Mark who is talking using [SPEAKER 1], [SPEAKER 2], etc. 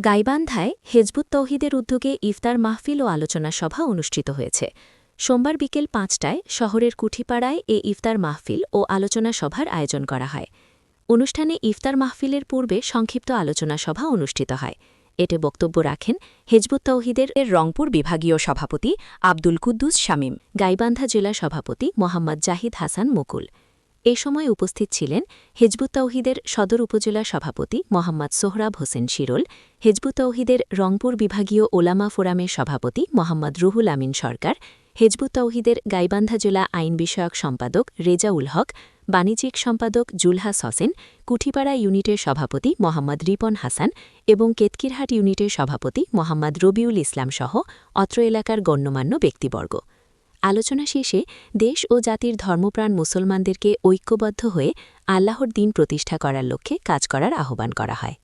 [SPEAKER 1] গাইবান্ধায় হেজবুত তৌহিদের উদ্যোগে ইফতার মাহফিল ও আলোচনা সভা অনুষ্ঠিত হয়েছে। সোমবার বিকেল ৫টায় শহরের কুঠিপাড়ায় এ ইফতার মাহফিল ও আলোচনা সভার আয়োজন করা হয়। অনুষ্ঠানে ইফতার মাহফিলের পূর্বে সংক্ষিপ্ত আলোচনা সভা অনুষ্ঠিত হয়। এতে বক্তব্য রাখেন হেজবুত তৌহিদের রংপুর বিভাগীয় সভাপতি আব্দুল কুদ্দুস শামীম, গাইবান্ধা জেলা সভাপতি মোহাম্মদ জাহিদ হাসান মুকুল। এ সময় উপস্থিত ছিলেন হেজবুত তৌহিদের সদর উপজেলা সভাপতি মোহাম্মদ সোহরাব হোসেন শিরোল, হেজবুত তৌহিদের রংপুর বিভাগীয় ওলামা ফোরামের সভাপতি মোহাম্মদ রুহুল আমিন সরকার, হেজবুত তৌহিদের গাইবান্ধা জেলা আইন বিষয়ক সম্পাদক রেজাউল হক, বাণিজ্যিক সম্পাদক জুলহাস হোসেন, কুঠিপাড়া ইউনিটের সভাপতি মোহাম্মদ রিপন হাসান এবং কেতকিরহাট ইউনিটের সভাপতি মোহাম্মদ রবিউল ইসলাম সহ অত্র এলাকার গণ্যমান্য ব্যক্তিবর্গ। আলোচনা শেষে দেশ ও জাতির ধর্মপ্রাণ মুসলমানদেরকে ঐক্যবদ্ধ হয়ে আল্লাহর দ্বীন প্রতিষ্ঠা করার লক্ষ্যে কাজ করার আহ্বান করা হয়।